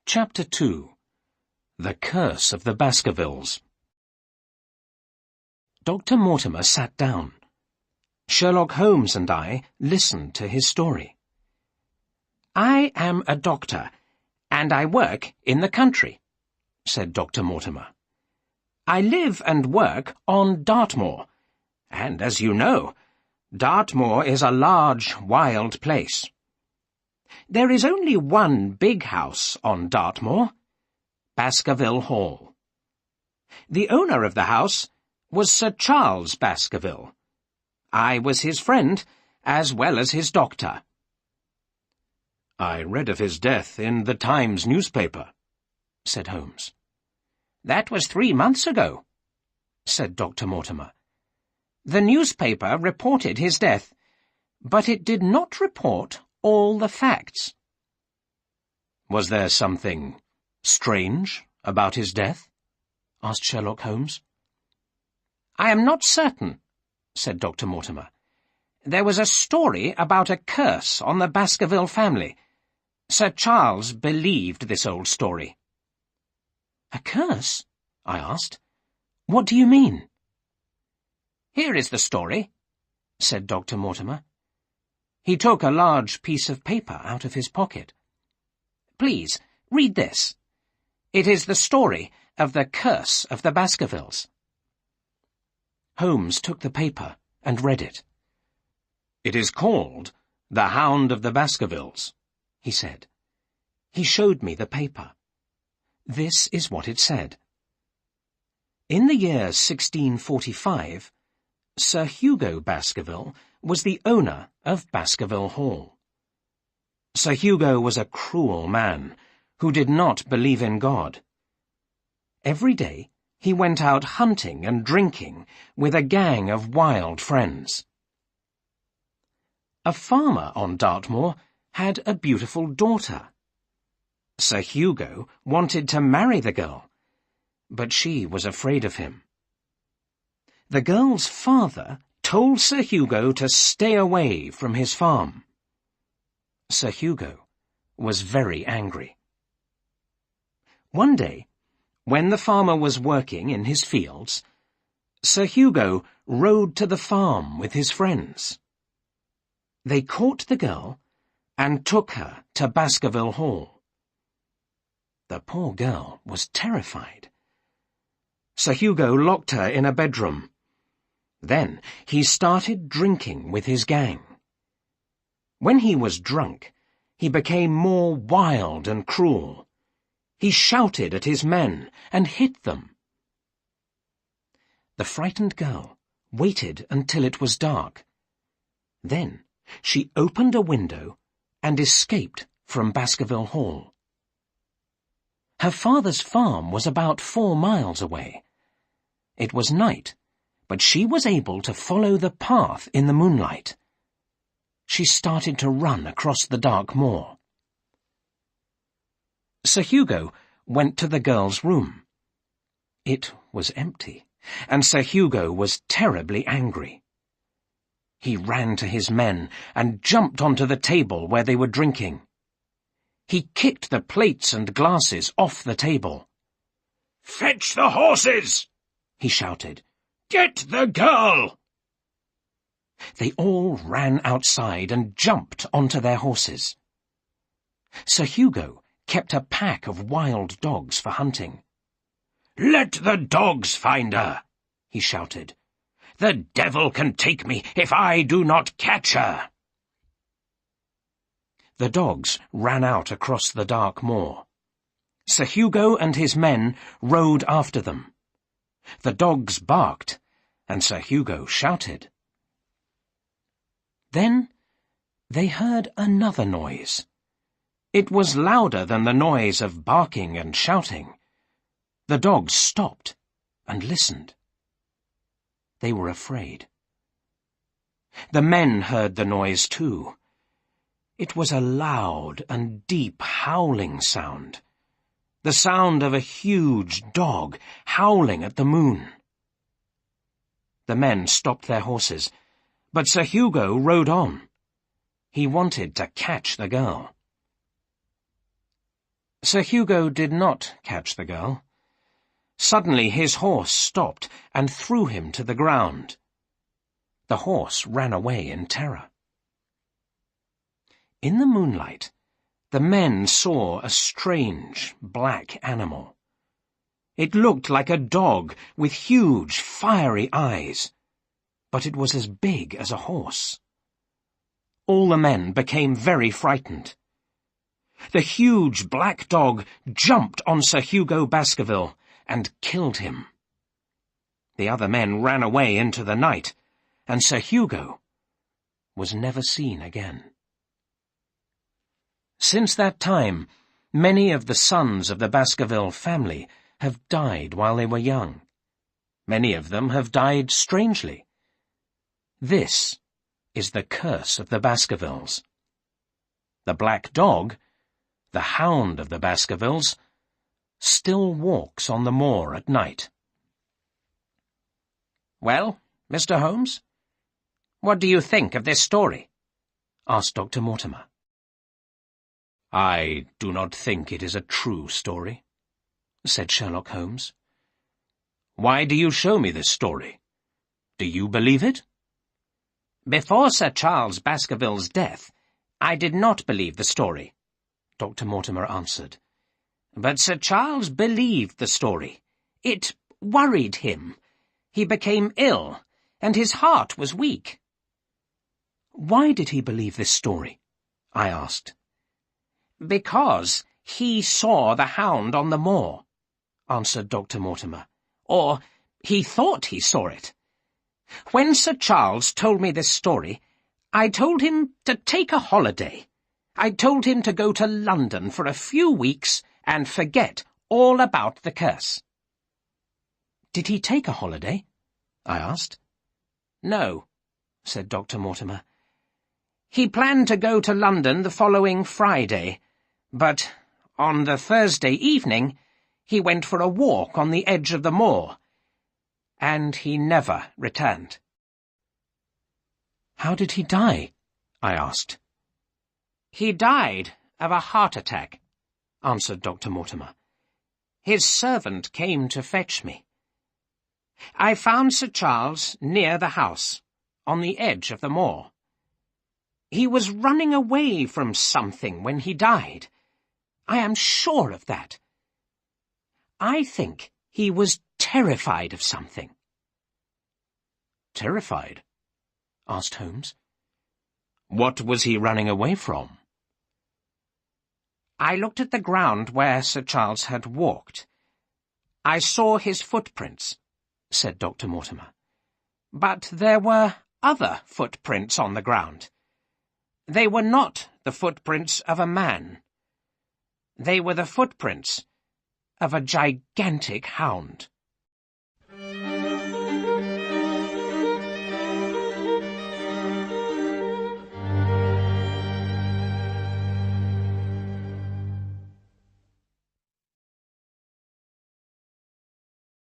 Chapter 2. The Curse of the Baskervilles. Dr. Mortimer sat down. Sherlock Holmes and I listened to his story. "I am a doctor, and I work in the country," said Dr. Mortimer. "I live and work on Dartmoor, and as you know, Dartmoor is a large, wild place. There is only one big house on Dartmoor, Baskerville Hall. The owner of the house was Sir Charles Baskerville. I was his friend, as well as his doctor." "I read of his death in the Times newspaper," said Holmes. "That was 3 months ago," said Dr. Mortimer. "The newspaper reported his death, but it did not report all the facts." "Was there something strange about his death?" asked Sherlock Holmes. "I am not certain," said Dr. Mortimer. "There was a story about a curse on the Baskerville family. Sir Charles believed this old story." "A curse?" I asked. "What do you mean?" "Here is the story," said Dr. Mortimer. He took a large piece of paper out of his pocket. "Please, read this. It is the story of the curse of the Baskervilles." Holmes took the paper and read it. "It is called The Hound of the Baskervilles," he said. He showed me the paper. This is what it said. In the year 1645, Sir Hugo Baskerville was the owner of Baskerville Hall. Sir Hugo was a cruel man who did not believe in God. Every day he went out hunting and drinking with a gang of wild friends. A farmer on Dartmoor had a beautiful daughter. Sir Hugo wanted to marry the girl, but she was afraid of him. The girl's father told Sir Hugo to stay away from his farm. Sir Hugo was very angry. One day, when the farmer was working in his fields, Sir Hugo rode to the farm with his friends. They caught the girl and took her to Baskerville Hall. The poor girl was terrified. Sir Hugo locked her in a bedroom. Then he started drinking with his gang. When he was drunk, he became more wild and cruel. He shouted at his men and hit them. The frightened girl waited until it was dark. Then she opened a window and escaped from Baskerville Hall. Her father's farm was about 4 miles away. It was night, but she was able to follow the path in the moonlight. She started to run across the dark moor. Sir Hugo went to the girl's room. It was empty, and Sir Hugo was terribly angry. He ran to his men and jumped onto the table where they were drinking. He kicked the plates and glasses off the table. "Fetch the horses!" he shouted. "Get the girl!" They all ran outside and jumped onto their horses. Sir Hugo kept a pack of wild dogs for hunting. "Let the dogs find her!" he shouted. "The devil can take me if I do not catch her!" The dogs ran out across the dark moor. Sir Hugo and his men rode after them. The dogs barked, and Sir Hugo shouted. Then they heard another noise. It was louder than the noise of barking and shouting. The dogs stopped and listened. They were afraid. The men heard the noise too. It was a loud and deep howling sound, the sound of a huge dog howling at the moon. The men stopped their horses, but Sir Hugo rode on. He wanted to catch the girl. Sir Hugo did not catch the girl. Suddenly his horse stopped and threw him to the ground. The horse ran away in terror. In the moonlight, the men saw a strange black animal. It looked like a dog with huge, fiery eyes, but it was as big as a horse. All the men became very frightened. The huge black dog jumped on Sir Hugo Baskerville and killed him. The other men ran away into the night, and Sir Hugo was never seen again. Since that time, many of the sons of the Baskerville family have died while they were young. Many of them have died strangely. This is the curse of the Baskervilles. The black dog, the Hound of the Baskervilles, still walks on the moor at night. "Well, Mr. Holmes, what do you think of this story?" asked Dr. Mortimer. "I do not think it is a true story," said Sherlock Holmes. "Why do you show me this story? Do you believe it?" "Before Sir Charles Baskerville's death, I did not believe the story," Dr. Mortimer answered. "But Sir Charles believed the story. It worried him. He became ill, and his heart was weak." "Why did he believe this story?" I asked. "Because he saw the Hound on the moor," answered Dr. Mortimer. "Or he thought he saw it. When Sir Charles told me this story, I told him to take a holiday. I told him to go to London for a few weeks and forget all about the curse." "Did he take a holiday?" I asked. "No," said Dr. Mortimer. "He planned to go to London the following Friday, but on the Thursday evening he went for a walk on the edge of the moor, and he never returned." "How did he die?" I asked. "He died of a heart attack," answered Dr. Mortimer. "His servant came to fetch me. I found Sir Charles near the house, on the edge of the moor. He was running away from something when he died. I am sure of that. I think he was terrified of something." "Terrified?" asked Holmes. "What was he running away from?" "I looked at the ground where Sir Charles had walked. I saw his footprints," said Dr. Mortimer. "But there were other footprints on the ground. They were not the footprints of a man. They were the footprints of a gigantic hound."